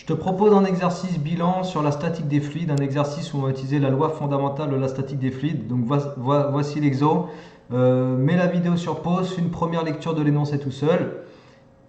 Je te propose un exercice bilan sur la statique des fluides, un exercice où on va utiliser la loi fondamentale de la statique des fluides. Donc voici l'exo. Mets la vidéo sur pause, fais une première lecture de l'énoncé tout seul.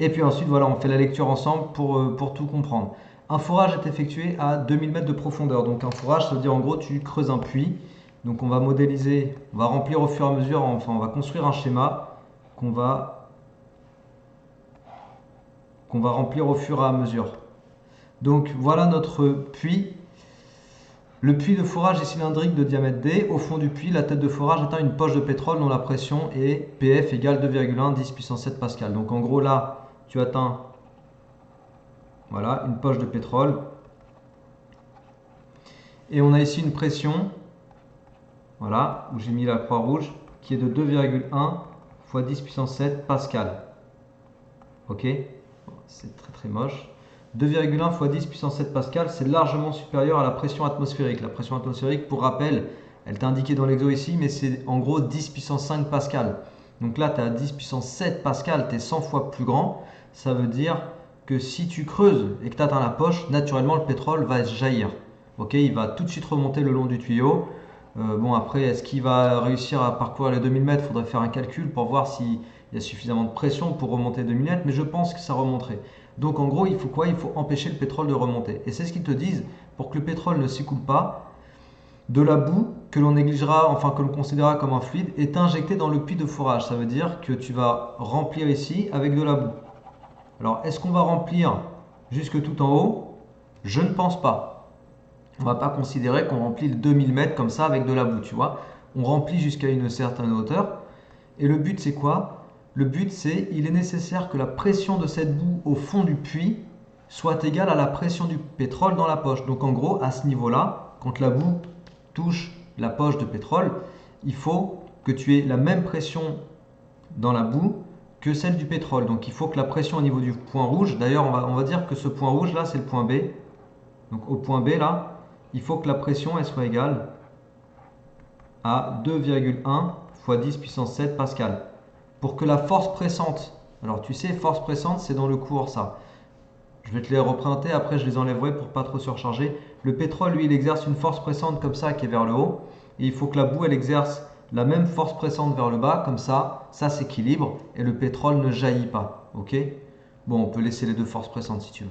Et puis ensuite, voilà, on fait la lecture ensemble pour tout comprendre. Un forage est effectué à 2000 mètres de profondeur. Donc un forage, ça veut dire en gros, tu creuses un puits. Donc on va modéliser, on va remplir au fur et à mesure, enfin on va construire un schéma qu'on va remplir au fur et à mesure. Donc voilà notre puits. Le puits de forage est cylindrique de diamètre D. Au fond du puits, la tête de forage atteint une poche de pétrole dont la pression est PF égale 2,1 10 puissance 7 pascal. Donc en gros là, tu atteins voilà, une poche de pétrole. Et on a ici une pression, voilà, où j'ai mis la croix rouge, qui est de 2,1 fois 10 puissance 7 pascal. Ok, c'est très très moche. 2,1 fois 10 puissance 7 pascal, c'est largement supérieur à la pression atmosphérique. La pression atmosphérique, pour rappel, elle t'a indiqué dans l'exo ici, mais c'est en gros 10 puissance 5 pascal. Donc là, tu as 10 puissance 7 pascal, tu es 100 fois plus grand. Ça veut dire que si tu creuses et que tu atteins la poche, naturellement, le pétrole va jaillir. Ok, il va tout de suite remonter le long du tuyau. Bon, après, est-ce qu'il va réussir à parcourir les 2000 mètres? Il faudrait faire un calcul pour voir s'il y a suffisamment de pression pour remonter 2000 mètres, mais je pense que ça remonterait. Donc en gros, il faut quoi? Il faut empêcher le pétrole de remonter. Et c'est ce qu'ils te disent, pour que le pétrole ne s'écoule pas, de la boue que l'on négligera, enfin que l'on considérera comme un fluide, est injectée dans le puits de forage. Ça veut dire que tu vas remplir ici avec de la boue. Alors, est-ce qu'on va remplir jusque tout en haut? Je ne pense pas. On ne va pas considérer qu'on remplit le 2000 mètres comme ça avec de la boue, tu vois. On remplit jusqu'à une certaine hauteur. Et le but, c'est quoi? Le but, c'est il est nécessaire que la pression de cette boue au fond du puits soit égale à la pression du pétrole dans la poche. Donc en gros, à ce niveau-là, quand la boue touche la poche de pétrole, il faut que tu aies la même pression dans la boue que celle du pétrole. Donc il faut que la pression au niveau du point rouge, d'ailleurs on va dire que ce point rouge là, c'est le point B. Donc au point B là, il faut que la pression elle soit égale à 2,1 fois 10 puissance 7 pascal. Pour que la force pressante, alors tu sais, force pressante, c'est dans le cours ça. Je vais te les représenter, après je les enlèverai pour pas trop surcharger. Le pétrole, lui, il exerce une force pressante comme ça qui est vers le haut. Et il faut que la boue, elle exerce la même force pressante vers le bas, comme ça s'équilibre et le pétrole ne jaillit pas. Ok? Bon, on peut laisser les deux forces pressantes si tu veux.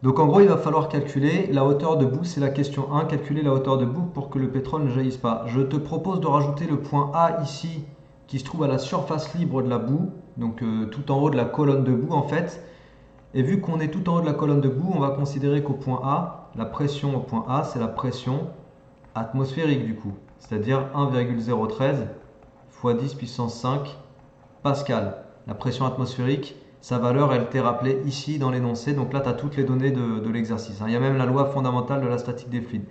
Donc en gros, il va falloir calculer la hauteur de boue, c'est la question 1, calculer la hauteur de boue pour que le pétrole ne jaillisse pas. Je te propose de rajouter le point A ici, qui se trouve à la surface libre de la boue, donc tout en haut de la colonne de boue en fait. Et vu qu'on est tout en haut de la colonne de boue, on va considérer qu'au point A, la pression au point A, c'est la pression atmosphérique du coup, c'est-à-dire 1,013 fois 10 puissance 5 pascal. La pression atmosphérique, sa valeur, elle t'est rappelée ici dans l'énoncé. Donc là, tu as toutes les données de l'exercice. Il y a même la loi fondamentale de la statique des fluides.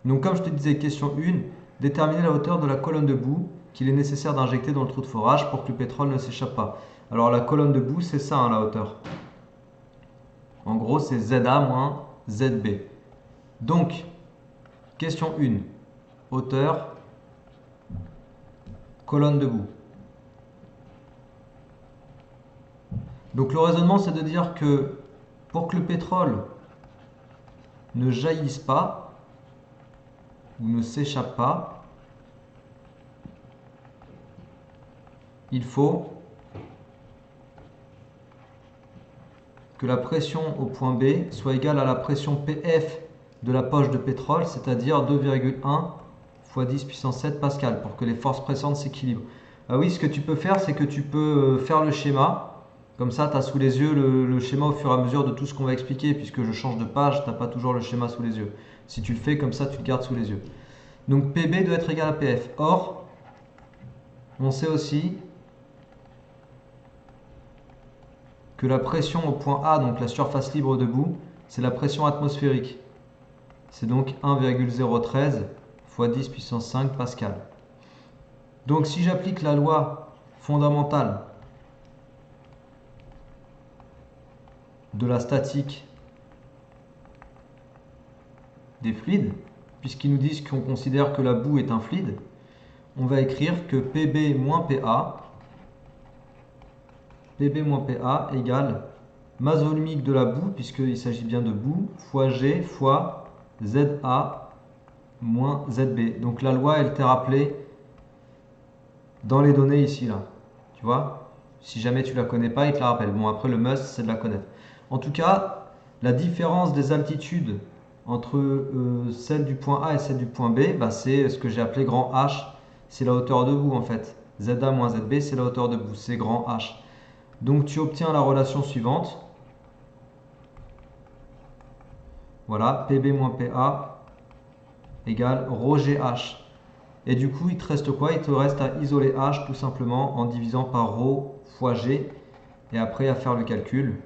Donc comme je te disais, question 1, déterminer la hauteur de la colonne de boue qu'il est nécessaire d'injecter dans le trou de forage pour que le pétrole ne s'échappe pas. Alors la colonne de boue, c'est ça, hein, la hauteur. En gros, c'est ZA moins ZB. Donc, question 1, hauteur, colonne de boue. Donc le raisonnement, c'est de dire que pour que le pétrole ne jaillisse pas ou ne s'échappe pas, il faut que la pression au point B soit égale à la pression PF de la poche de pétrole, c'est-à-dire 2,1 fois 10 puissance 7 pascal, pour que les forces pressantes s'équilibrent. Ah oui, ce que tu peux faire, c'est que tu peux faire le schéma. Comme ça, tu as sous les yeux le schéma au fur et à mesure de tout ce qu'on va expliquer, puisque je change de page, tu n'as pas toujours le schéma sous les yeux. Si tu le fais comme ça, tu le gardes sous les yeux. Donc PB doit être égal à PF. Or, on sait aussi que la pression au point A, donc la surface libre de boue, c'est la pression atmosphérique. C'est donc 1,013 fois 10 puissance 5 pascal. Donc si j'applique la loi fondamentale de la statique des fluides, puisqu'ils nous disent qu'on considère que la boue est un fluide, on va écrire que PB moins PA égale masse volumique de la boue, puisqu'il s'agit bien de boue, fois G fois ZA moins ZB. Donc la loi, elle t'est rappelée dans les données ici, là. Tu vois? Si jamais tu la connais pas, il te la rappelle. Bon, après, le must, c'est de la connaître. En tout cas, la différence des altitudes entre celle du point A et celle du point B, bah, c'est ce que j'ai appelé grand H. C'est la hauteur de boue, en fait. ZA moins ZB, c'est la hauteur de boue. C'est grand H. Donc, tu obtiens la relation suivante. Voilà, PB moins PA égale ρGH. Et du coup, il te reste quoi? Il te reste à isoler H tout simplement en divisant par ρ fois G et après à faire le calcul.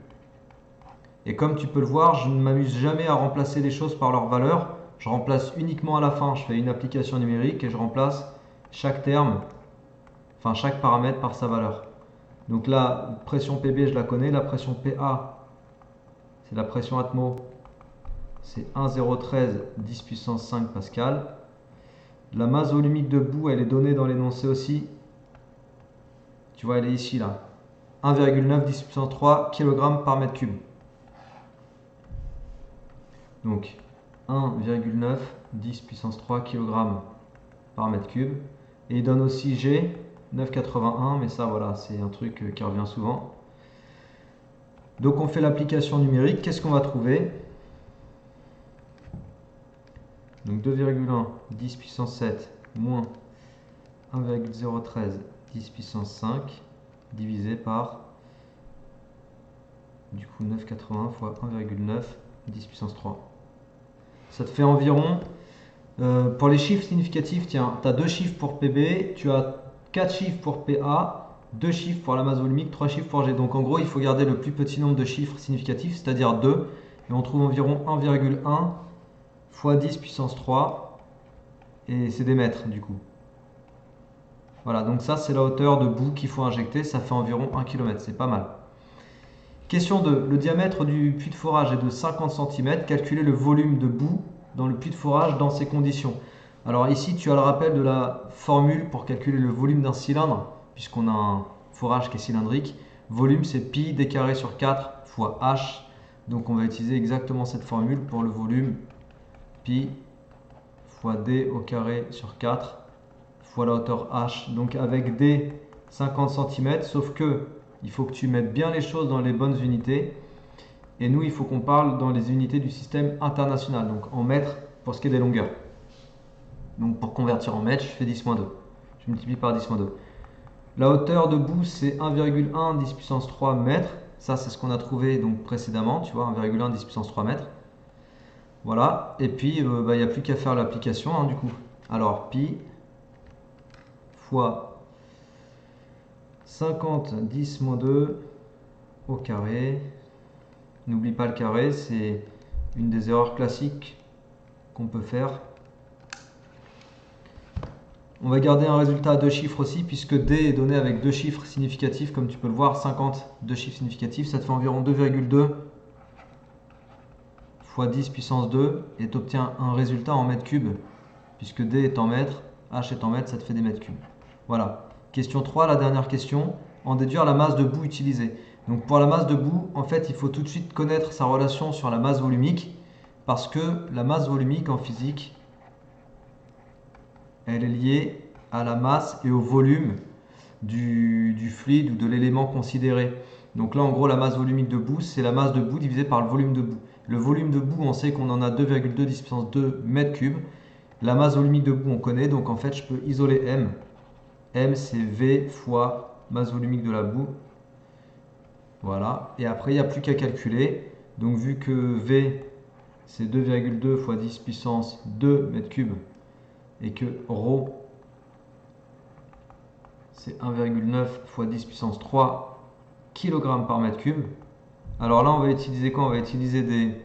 Et comme tu peux le voir, je ne m'amuse jamais à remplacer les choses par leur valeur. Je remplace uniquement à la fin. Je fais une application numérique et je remplace chaque terme, enfin chaque paramètre par sa valeur. Donc la pression PB, je la connais. La pression PA, c'est la pression atmo. C'est 1,013 10 puissance 5 pascal. La masse volumique de boue, elle est donnée dans l'énoncé aussi. Tu vois, elle est ici, là. 1,9 10 puissance 3 kg par mètre cube. Donc, 1,9 10 puissance 3 kg par mètre cube. Et il donne aussi G, 9,81, mais ça, voilà, c'est un truc qui revient souvent. Donc, on fait l'application numérique. Qu'est-ce qu'on va trouver? Donc, 2,1 10 puissance 7 moins 1,013 10 puissance 5 divisé par du coup 9,81 fois 1,9 10 puissance 3. Ça te fait environ, pour les chiffres significatifs, tiens, tu as 2 chiffres pour PB, tu as 4 chiffres pour PA, 2 chiffres pour la masse volumique, 3 chiffres pour G. Donc en gros, il faut garder le plus petit nombre de chiffres significatifs, c'est-à-dire 2, et on trouve environ 1,1 fois 10 puissance 3, et c'est des mètres du coup. Voilà, donc ça c'est la hauteur de boue qu'il faut injecter, ça fait environ 1 km, c'est pas mal. Question 2. Le diamètre du puits de forage est de 50 cm. Calculez le volume de boue dans le puits de forage dans ces conditions. Alors ici, tu as le rappel de la formule pour calculer le volume d'un cylindre, puisqu'on a un forage qui est cylindrique. Volume, c'est pi d carré sur 4 fois h. Donc on va utiliser exactement cette formule pour le volume. Pi fois d au carré sur 4 fois la hauteur h. Donc avec d 50 cm, sauf que il faut que tu mettes bien les choses dans les bonnes unités. Et nous, il faut qu'on parle dans les unités du système international, donc en mètres pour ce qui est des longueurs. Donc pour convertir en mètres, je fais 10 moins 2. Je multiplie par 10 moins 2. La hauteur de boue, c'est 1,1 10 puissance 3 mètres. Ça, c'est ce qu'on a trouvé donc précédemment, tu vois, 1,1 10 puissance 3 mètres. Voilà, et puis il n'y a plus qu'à faire l'application du coup. Alors, pi fois 50 10 moins 2 au carré. N'oublie pas le carré, c'est une des erreurs classiques qu'on peut faire. On va garder un résultat à 2 chiffres aussi, puisque D est donné avec 2 chiffres significatifs, comme tu peux le voir, 50, 2 chiffres significatifs, ça te fait environ 2,2 fois 10 puissance 2, et tu obtiens un résultat en mètres cubes, puisque D est en mètres, H est en mètres, ça te fait des mètres cubes. Voilà. Question 3, la dernière question, en déduire la masse de boue utilisée. Donc pour la masse de boue, en fait, il faut tout de suite connaître sa relation sur la masse volumique, parce que la masse volumique en physique, elle est liée à la masse et au volume du fluide ou de l'élément considéré. Donc là, en gros, la masse volumique de boue, c'est la masse de boue divisée par le volume de boue. Le volume de boue, on sait qu'on en a 2,2 10 puissance 2 mètres cubes. La masse volumique de boue, on connaît, donc en fait, je peux isoler M. M, c'est V fois masse volumique de la boue. Voilà. Et après, il n'y a plus qu'à calculer. Donc, vu que V, c'est 2,2 fois 10 puissance 2 mètres cubes, et que ρ, c'est 1,9 fois 10 puissance 3 kg par mètre cube. Alors là, on va utiliser quoi? On va utiliser des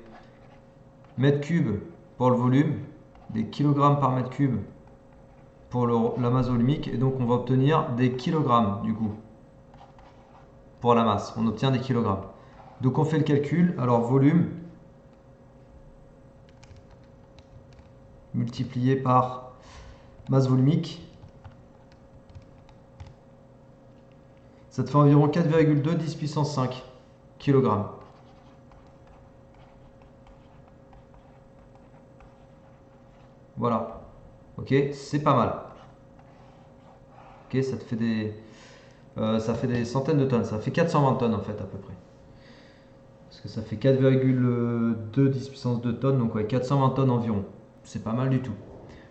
mètres cubes pour le volume, des kilogrammes par mètre cube pour la masse volumique, et donc on va obtenir des kilogrammes du coup. Pour la masse, on obtient des kilogrammes. Donc on fait le calcul. Alors volume multiplié par masse volumique, ça te fait environ 4,2 10 puissance 5 kg. Voilà. Ok, c'est pas mal. Ok, ça fait des centaines de tonnes. Ça fait 420 tonnes en fait à peu près. Parce que ça fait 4,2 10 puissance 2 tonnes, donc ouais, 420 tonnes environ. C'est pas mal du tout.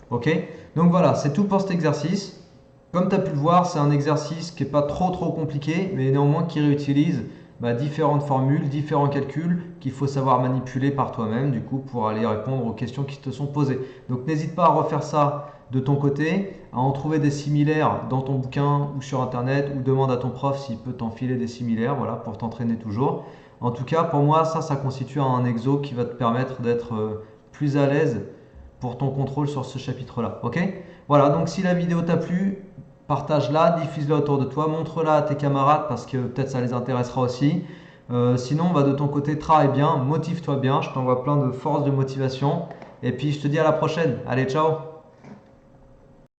Ok, donc voilà, c'est tout pour cet exercice. Comme tu as pu le voir, c'est un exercice qui n'est pas trop compliqué, mais néanmoins qui réutilise différentes formules, différents calculs qu'il faut savoir manipuler par toi-même, du coup, pour aller répondre aux questions qui te sont posées. Donc n'hésite pas à refaire ça de ton côté, à en trouver des similaires dans ton bouquin ou sur internet, ou demande à ton prof s'il peut t'enfiler des similaires, voilà, pour t'entraîner toujours. En tout cas, pour moi, ça constitue un exo qui va te permettre d'être plus à l'aise pour ton contrôle sur ce chapitre-là. Ok? Voilà, donc si la vidéo t'a plu, partage-la, diffuse-la autour de toi, montre-la à tes camarades parce que peut-être ça les intéressera aussi. Sinon, de ton côté, travaille bien, motive-toi bien. Je t'envoie plein de force, de motivation. Et puis, je te dis à la prochaine. Allez, ciao!